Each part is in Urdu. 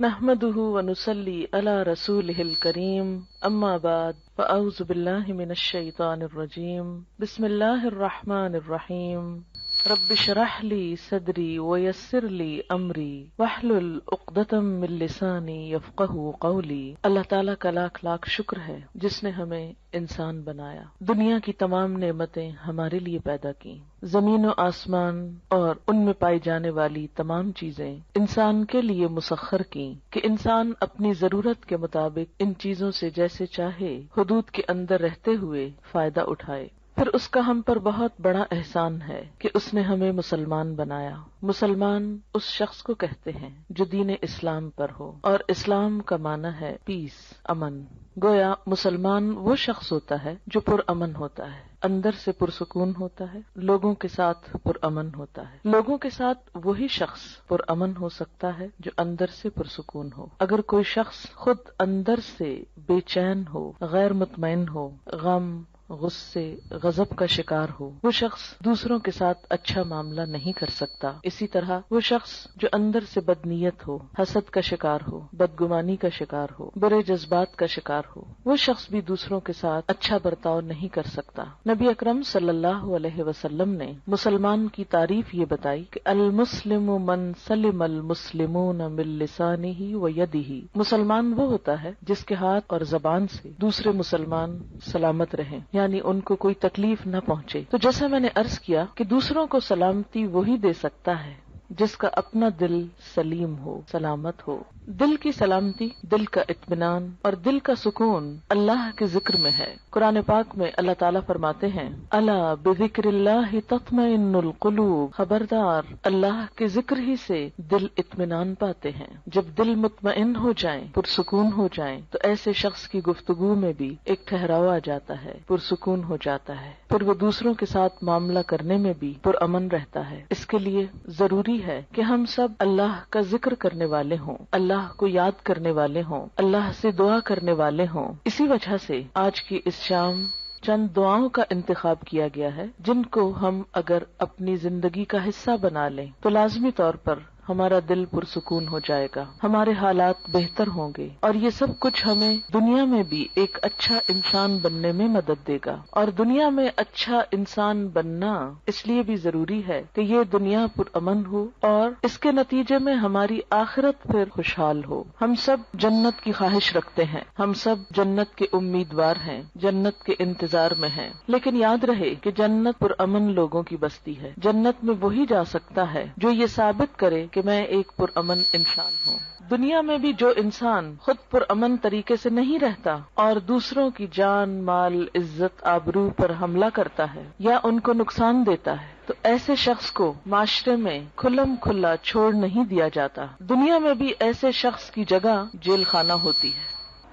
نحمده ونصلي على رسوله الكريم اما بعد فاعوذ بالله من الشيطان الرجيم بسم الله الرحمن الرحيم رب اشرح لي صدري ويسر لي امري واحلل عقدة من لساني يفقهوا قولي۔ اللہ تعالیٰ کا لاکھ لاکھ شکر ہے جس نے ہمیں انسان بنایا، دنیا کی تمام نعمتیں ہمارے لیے پیدا کی، زمین و آسمان اور ان میں پائی جانے والی تمام چیزیں انسان کے لیے مسخر کی کہ انسان اپنی ضرورت کے مطابق ان چیزوں سے جیسے چاہے حدود کے اندر رہتے ہوئے فائدہ اٹھائے۔ پھر اس کا ہم پر بہت بڑا احسان ہے کہ اس نے ہمیں مسلمان بنایا۔ مسلمان اس شخص کو کہتے ہیں جو دین اسلام پر ہو، اور اسلام کا معنی ہے پیس، امن۔ گویا مسلمان وہ شخص ہوتا ہے جو پرامن ہوتا ہے، اندر سے پرسکون ہوتا ہے، لوگوں کے ساتھ پرامن ہوتا ہے۔ لوگوں کے ساتھ وہی شخص پرامن ہو سکتا ہے جو اندر سے پرسکون ہو۔ اگر کوئی شخص خود اندر سے بے چین ہو، غیر مطمئن ہو، غم، غصے، غضب کا شکار ہو، وہ شخص دوسروں کے ساتھ اچھا معاملہ نہیں کر سکتا۔ اسی طرح وہ شخص جو اندر سے بدنیت ہو، حسد کا شکار ہو، بدگمانی کا شکار ہو، برے جذبات کا شکار ہو، وہ شخص بھی دوسروں کے ساتھ اچھا برتاؤ نہیں کر سکتا۔ نبی اکرم صلی اللہ علیہ وسلم نے مسلمان کی تعریف یہ بتائی کہ المسلم من سلم المسلمون من لسانہ و یدہ۔ مسلمان وہ ہوتا ہے جس کے ہاتھ اور زبان سے دوسرے مسلمان سلامت رہیں، یعنی ان کو کوئی تکلیف نہ پہنچے۔ تو جیسا میں نے عرض کیا کہ دوسروں کو سلامتی وہی دے سکتا ہے جس کا اپنا دل سلیم ہو، سلامت ہو۔ دل کی سلامتی، دل کا اطمینان اور دل کا سکون اللہ کے ذکر میں ہے۔ قرآن پاک میں اللہ تعالیٰ فرماتے ہیں الا بذکر اللہ تطمئن القلوب، خبردار اللہ کے ذکر ہی سے دل اطمینان پاتے ہیں۔ جب دل مطمئن ہو جائیں، پرسکون ہو جائیں، تو ایسے شخص کی گفتگو میں بھی ایک ٹھہراؤ آ جاتا ہے، پرسکون ہو جاتا ہے، پھر وہ دوسروں کے ساتھ معاملہ کرنے میں بھی پرامن رہتا ہے۔ اس کے لیے ضروری ہے کہ ہم سب اللہ کا ذکر کرنے والے ہوں، اللہ کو یاد کرنے والے ہوں، اللہ سے دعا کرنے والے ہوں۔ اسی وجہ سے آج کی اس شام چند دعاؤں کا انتخاب کیا گیا ہے جن کو ہم اگر اپنی زندگی کا حصہ بنا لیں تو لازمی طور پر ہمارا دل پرسکون ہو جائے گا، ہمارے حالات بہتر ہوں گے، اور یہ سب کچھ ہمیں دنیا میں بھی ایک اچھا انسان بننے میں مدد دے گا۔ اور دنیا میں اچھا انسان بننا اس لیے بھی ضروری ہے کہ یہ دنیا پرامن ہو اور اس کے نتیجے میں ہماری آخرت پھر خوشحال ہو۔ ہم سب جنت کی خواہش رکھتے ہیں، ہم سب جنت کے امیدوار ہیں، جنت کے انتظار میں ہیں، لیکن یاد رہے کہ جنت پرامن لوگوں کی بستی ہے۔ جنت میں وہی جا سکتا ہے جو یہ ثابت کرے کہ میں ایک پرامن انسان ہوں۔ دنیا میں بھی جو انسان خود پرامن طریقے سے نہیں رہتا اور دوسروں کی جان، مال، عزت، آبرو پر حملہ کرتا ہے یا ان کو نقصان دیتا ہے، تو ایسے شخص کو معاشرے میں کھلم کھلا چھوڑ نہیں دیا جاتا۔ دنیا میں بھی ایسے شخص کی جگہ جیل خانہ ہوتی ہے۔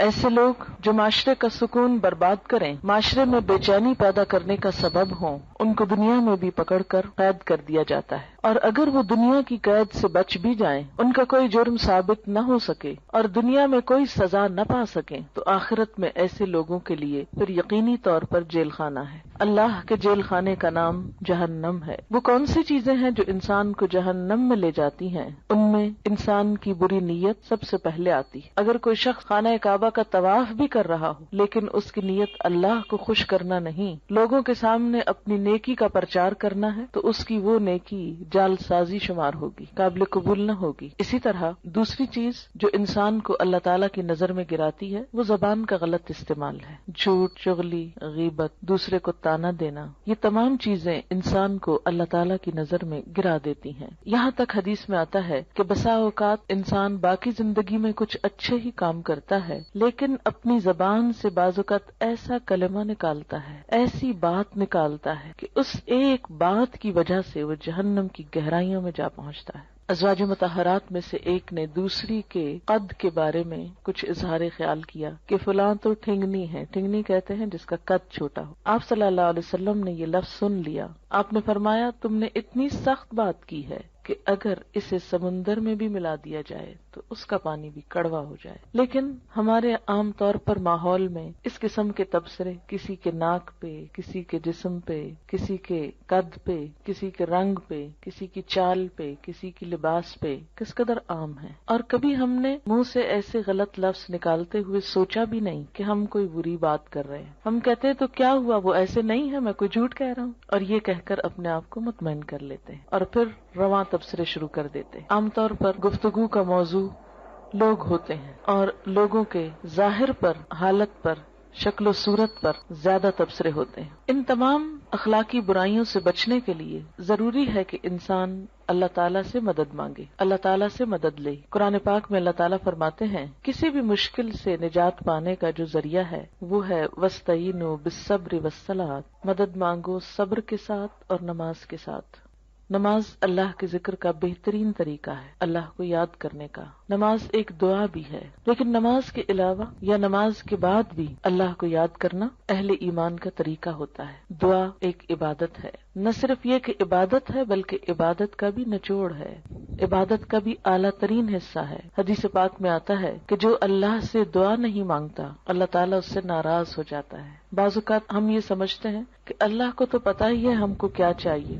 ایسے لوگ جو معاشرے کا سکون برباد کریں، معاشرے میں بے چینی پیدا کرنے کا سبب ہوں، ان کو دنیا میں بھی پکڑ کر قید کر دیا جاتا ہے، اور اگر وہ دنیا کی قید سے بچ بھی جائیں، ان کا کوئی جرم ثابت نہ ہو سکے اور دنیا میں کوئی سزا نہ پا سکیں، تو آخرت میں ایسے لوگوں کے لیے پھر یقینی طور پر جیل خانہ ہے۔ اللہ کے جیل خانے کا نام جہنم ہے۔ وہ کون سی چیزیں ہیں جو انسان کو جہنم میں لے جاتی ہیں؟ ان میں انسان کی بری نیت سب سے پہلے آتی ہے۔ اگر کوئی شخص خانہ کعبہ کا طواف بھی کر رہا ہو لیکن اس کی نیت اللہ کو خوش کرنا نہیں، لوگوں کے سامنے اپنی نیکی کا پرچار کرنا ہے، تو اس کی وہ نیکی جعل سازی شمار ہوگی، قابل قبول نہ ہوگی۔ اسی طرح دوسری چیز جو انسان کو اللہ تعالیٰ کی نظر میں گراتی ہے وہ زبان کا غلط استعمال ہے۔ جھوٹ، چغلی، غیبت، دوسرے کو تانا دینا، یہ تمام چیزیں انسان کو اللہ تعالیٰ کی نظر میں گرا دیتی ہیں۔ یہاں تک حدیث میں آتا ہے کہ بسا اوقات انسان باقی زندگی میں کچھ اچھے ہی کام کرتا ہے لیکن اپنی زبان سے بعض اوقات ایسا کلمہ نکالتا ہے، ایسی بات نکالتا ہے کہ اس ایک بات کی وجہ سے وہ جہنم کی گہرائیوں میں جا پہنچتا ہے۔ ازواج مطہرات میں سے ایک نے دوسری کے قد کے بارے میں کچھ اظہار خیال کیا کہ فلاں تو ٹھنگنی ہے، ٹھنگنی کہتے ہیں جس کا قد چھوٹا ہو۔ آپ صلی اللہ علیہ وسلم نے یہ لفظ سن لیا، آپ نے فرمایا تم نے اتنی سخت بات کی ہے کہ اگر اسے سمندر میں بھی ملا دیا جائے تو اس کا پانی بھی کڑوا ہو جائے. لیکن ہمارے عام طور پر ماحول میں اس قسم کے تبصرے کسی کے ناک پہ، کسی کے جسم پہ، کسی کے قد پہ، کسی کے رنگ پہ، کسی کی چال پہ، کسی کی لباس پہ کس قدر عام ہے. اور کبھی ہم نے منہ سے ایسے غلط لفظ نکالتے ہوئے سوچا بھی نہیں کہ ہم کوئی بری بات کر رہے ہیں. ہم کہتے ہیں تو کیا ہوا، وہ ایسے نہیں ہے، میں کوئی جھوٹ کہہ رہا ہوں، اور یہ کہہ کر اپنے آپ کو مطمئن کر لیتے ہیں اور پھر رواں تبصرے شروع کر دیتے ہیں. عام طور پر گفتگو کا موضوع لوگ ہوتے ہیں اور لوگوں کے ظاہر پر، حالت پر، شکل و صورت پر زیادہ تبصرے ہوتے ہیں. ان تمام اخلاقی برائیوں سے بچنے کے لیے ضروری ہے کہ انسان اللہ تعالیٰ سے مدد مانگے، اللہ تعالیٰ سے مدد لے. قرآن پاک میں اللہ تعالیٰ فرماتے ہیں کسی بھی مشکل سے نجات پانے کا جو ذریعہ ہے وہ ہے وَاسْتَعِینُوا بِالصَّبْرِ وَالصَّلَاةِ، مدد مانگو صبر کے ساتھ اور نماز کے ساتھ. نماز اللہ کے ذکر کا بہترین طریقہ ہے، اللہ کو یاد کرنے کا. نماز ایک دعا بھی ہے، لیکن نماز کے علاوہ یا نماز کے بعد بھی اللہ کو یاد کرنا اہل ایمان کا طریقہ ہوتا ہے. دعا ایک عبادت ہے، نہ صرف یہ کہ عبادت ہے بلکہ عبادت کا بھی نچوڑ ہے، عبادت کا بھی اعلیٰ ترین حصہ ہے. حدیث پاک میں آتا ہے کہ جو اللہ سے دعا نہیں مانگتا اللہ تعالیٰ اس سے ناراض ہو جاتا ہے. بعض اوقات ہم یہ سمجھتے ہیں کہ اللہ کو تو پتہ ہی ہے ہم کو کیا چاہیے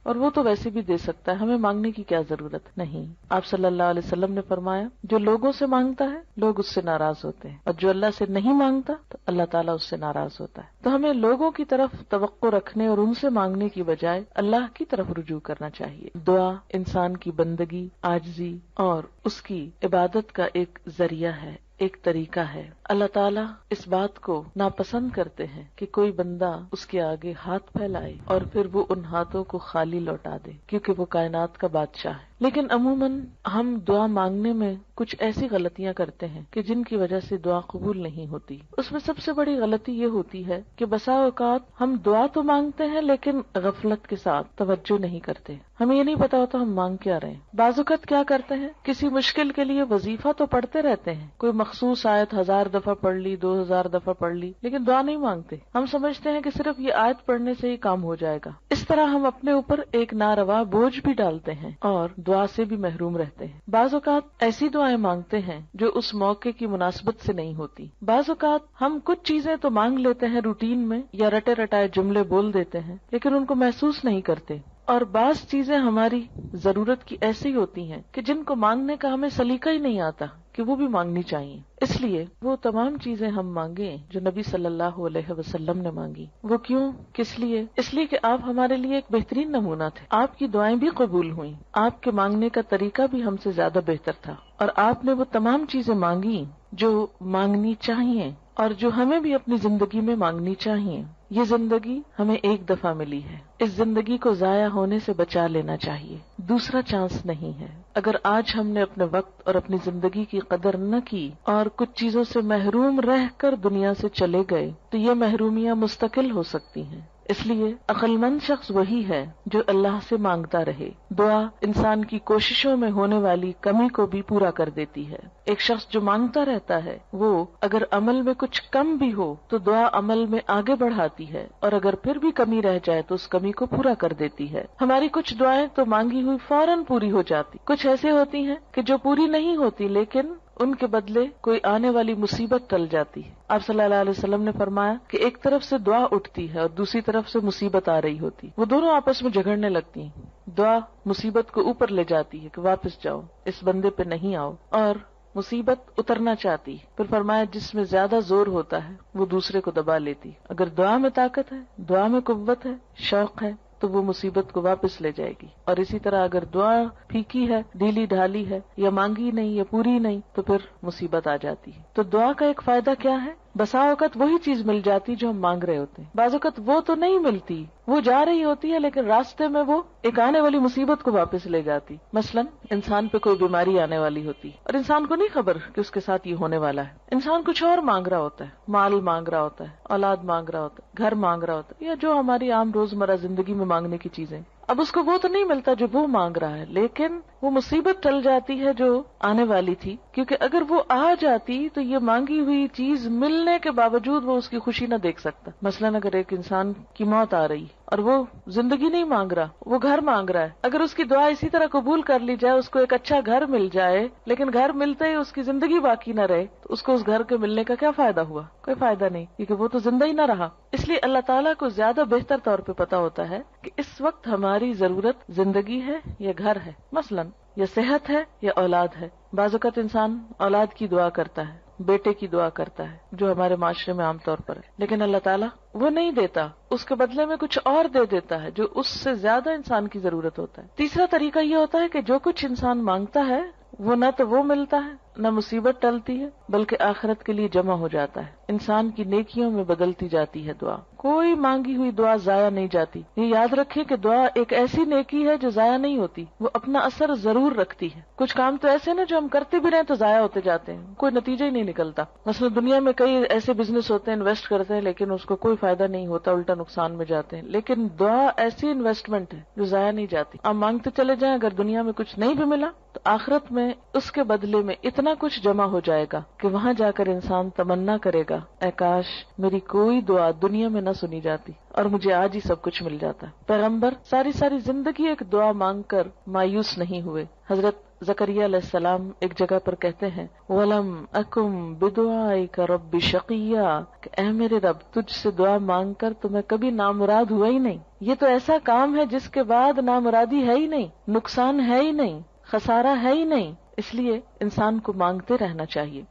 اور وہ تو ویسے بھی دے سکتا ہے، ہمیں مانگنے کی کیا ضرورت. نہیں، آپ صلی اللہ علیہ وسلم نے فرمایا جو لوگوں سے مانگتا ہے لوگ اس سے ناراض ہوتے ہیں، اور جو اللہ سے نہیں مانگتا تو اللہ تعالیٰ اس سے ناراض ہوتا ہے. تو ہمیں لوگوں کی طرف توقع رکھنے اور ان سے مانگنے کی بجائے اللہ کی طرف رجوع کرنا چاہیے. دعا انسان کی بندگی، عاجزی اور اس کی عبادت کا ایک ذریعہ ہے، ایک طریقہ ہے. اللہ تعالیٰ اس بات کو ناپسند کرتے ہیں کہ کوئی بندہ اس کے آگے ہاتھ پھیلائے اور پھر وہ ان ہاتھوں کو خالی لوٹا دے، کیونکہ وہ کائنات کا بادشاہ ہے. لیکن عموماً ہم دعا مانگنے میں کچھ ایسی غلطیاں کرتے ہیں کہ جن کی وجہ سے دعا قبول نہیں ہوتی. اس میں سب سے بڑی غلطی یہ ہوتی ہے کہ بسا اوقات ہم دعا تو مانگتے ہیں لیکن غفلت کے ساتھ توجہ نہیں کرتے، ہمیں یہ نہیں پتا ہوتا ہم مانگ کیا رہے ہیں. بعض اوقات کیا کرتے ہیں، کسی مشکل کے لیے وظیفہ تو پڑھتے رہتے ہیں، کوئی مخصوص آیت 1000 دفعہ پڑھ لی، 2000 دفعہ پڑھ لی، لیکن دعا نہیں مانگتے. ہم سمجھتے ہیں کہ صرف یہ آیت پڑھنے سے ہی کام ہو جائے گا. اس طرح ہم اپنے اوپر ایک ناروا بوجھ بھی ڈالتے ہیں اور دعا سے بھی محروم رہتے ہیں. بعض اوقات ایسی دعائیں مانگتے ہیں جو اس موقع کی مناسبت سے نہیں ہوتی. بعض اوقات ہم کچھ چیزیں تو مانگ لیتے ہیں روٹین میں یا رٹے رٹائے جملے بول دیتے ہیں لیکن ان کو محسوس نہیں کرتے. اور بعض چیزیں ہماری ضرورت کی ایسی ہوتی ہیں کہ جن کو مانگنے کا ہمیں سلیقہ ہی نہیں آتا کہ وہ بھی مانگنی چاہیے. اس لیے وہ تمام چیزیں ہم مانگیں جو نبی صلی اللہ علیہ وسلم نے مانگی. وہ کیوں، کس لیے؟ اس لیے کہ آپ ہمارے لیے ایک بہترین نمونہ تھے. آپ کی دعائیں بھی قبول ہوئیں، آپ کے مانگنے کا طریقہ بھی ہم سے زیادہ بہتر تھا، اور آپ نے وہ تمام چیزیں مانگی جو مانگنی چاہیے اور جو ہمیں بھی اپنی زندگی میں مانگنی چاہیے. یہ زندگی ہمیں ایک دفعہ ملی ہے، اس زندگی کو ضائع ہونے سے بچا لینا چاہیے، دوسرا چانس نہیں ہے. اگر آج ہم نے اپنے وقت اور اپنی زندگی کی قدر نہ کی اور کچھ چیزوں سے محروم رہ کر دنیا سے چلے گئے تو یہ محرومیاں مستقل ہو سکتی ہیں. اس لیے عقل مند شخص وہی ہے جو اللہ سے مانگتا رہے. دعا انسان کی کوششوں میں ہونے والی کمی کو بھی پورا کر دیتی ہے. ایک شخص جو مانگتا رہتا ہے وہ اگر عمل میں کچھ کم بھی ہو تو دعا عمل میں آگے بڑھاتی ہے، اور اگر پھر بھی کمی رہ جائے تو اس کمی کو پورا کر دیتی ہے. ہماری کچھ دعائیں تو مانگی ہوئی فوراً پوری ہو جاتی، کچھ ایسے ہوتی ہیں کہ جو پوری نہیں ہوتی لیکن ان کے بدلے کوئی آنے والی مصیبت ٹل جاتی ہے. آپ صلی اللہ علیہ وسلم نے فرمایا کہ ایک طرف سے دعا اٹھتی ہے اور دوسری طرف سے مصیبت آ رہی ہوتی، وہ دونوں آپس میں جھگڑنے لگتی ہیں. دعا مصیبت کو اوپر لے جاتی ہے کہ واپس جاؤ، اس بندے پہ نہیں آؤ، اور مصیبت اترنا چاہتی. پھر فرمایا جس میں زیادہ زور ہوتا ہے وہ دوسرے کو دبا لیتی. اگر دعا میں طاقت ہے، دعا میں قوت ہے، شوق ہے تو وہ مصیبت کو واپس لے جائے گی. اور اسی طرح اگر دعا پھیکی ہے، ڈھیلی ڈھالی ہے، یا مانگی نہیں یا پوری نہیں تو پھر مصیبت آ جاتی ہے. تو دعا کا ایک فائدہ کیا ہے؟ بسا اوقات وہی چیز مل جاتی جو ہم مانگ رہے ہوتے ہیں. بعض اوقات وہ تو نہیں ملتی، وہ جا رہی ہوتی ہے لیکن راستے میں وہ ایک آنے والی مصیبت کو واپس لے جاتی. مثلا انسان پہ کوئی بیماری آنے والی ہوتی اور انسان کو نہیں خبر کہ اس کے ساتھ یہ ہونے والا ہے. انسان کچھ اور مانگ رہا ہوتا ہے، مال مانگ رہا ہوتا ہے، اولاد مانگ رہا ہوتا ہے، گھر مانگ رہا ہوتا ہے، یا جو ہماری عام روزمرہ زندگی میں مانگنے کی چیزیں. اب اس کو وہ تو نہیں ملتا جو وہ مانگ رہا ہے، لیکن وہ مصیبت ٹل جاتی ہے جو آنے والی تھی، کیونکہ اگر وہ آ جاتی تو یہ مانگی ہوئی چیز ملنے کے باوجود وہ اس کی خوشی نہ دیکھ سکتا۔ مثلاً اگر ایک انسان کی موت آ رہی اور وہ زندگی نہیں مانگ رہا، وہ گھر مانگ رہا ہے، اگر اس کی دعا اسی طرح قبول کر لی جائے، اس کو ایک اچھا گھر مل جائے، لیکن گھر ملتے ہی اس کی زندگی باقی نہ رہے، تو اس کو اس گھر کے ملنے کا کیا فائدہ ہوا؟ کوئی فائدہ نہیں، کیونکہ وہ تو زندہ ہی نہ رہا۔ اس لیے اللہ تعالیٰ کو زیادہ بہتر طور پہ پتا ہوتا ہے کہ اس وقت ہماری ضرورت زندگی ہے یا گھر ہے، مثلاً یا صحت ہے یا اولاد ہے۔ بعض اوقات انسان اولاد کی دعا کرتا ہے، بیٹے کی دعا کرتا ہے، جو ہمارے معاشرے میں عام طور پر ہے، لیکن اللہ تعالیٰ وہ نہیں دیتا، اس کے بدلے میں کچھ اور دے دیتا ہے جو اس سے زیادہ انسان کی ضرورت ہوتا ہے۔ تیسرا طریقہ یہ ہوتا ہے کہ جو کچھ انسان مانگتا ہے وہ نہ تو وہ ملتا ہے، نہ مصیبت ٹلتی ہے، بلکہ آخرت کے لیے جمع ہو جاتا ہے، انسان کی نیکیوں میں بدلتی جاتی ہے دعا۔ کوئی مانگی ہوئی دعا ضائع نہیں جاتی۔ یہ یاد رکھیں کہ دعا ایک ایسی نیکی ہے جو ضائع نہیں ہوتی، وہ اپنا اثر ضرور رکھتی ہے۔ کچھ کام تو ایسے نا جو ہم کرتے بھی رہیں تو ضائع ہوتے جاتے ہیں، کوئی نتیجہ ہی نہیں نکلتا۔ مثلا دنیا میں کئی ایسے بزنس ہوتے ہیں، انویسٹ کرتے ہیں لیکن اس کو کوئی فائدہ نہیں ہوتا، الٹا نقصان میں جاتے ہیں، لیکن دعا ایسی انویسٹمنٹ ہے جو ضائع نہیں جاتی۔ آپ مانگتے چلے جائیں، اگر دنیا میں کچھ نہیں بھی ملا تو آخرت میں اس کے بدلے میں اتنا کچھ جمع ہو جائے گا کہ وہاں جا کر انسان تمنا کرے گا، اے کاش میری کوئی دعا دنیا میں نہ سنی جاتی اور مجھے آج ہی سب کچھ مل جاتا۔ پیغمبر ساری زندگی ایک دعا مانگ کر مایوس نہیں ہوئے۔ حضرت زکریا علیہ السلام ایک جگہ پر کہتے ہیں وَلَمْ أَكُمْ بِدُعَائِكَ رَبِّ شَقِيًّا، کہ اے میرے رب تجھ سے دعا مانگ کر تو میں کبھی نامراد ہوا ہی نہیں۔ یہ تو ایسا کام ہے جس کے بعد نامرادی ہے ہی نہیں، نقصان ہے ہی نہیں، خسارہ ہے ہی نہیں، اس لیے انسان کو مانگتے رہنا چاہیے۔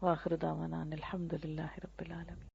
وآخر دعوانا ان الحمد للہ رب العالمین۔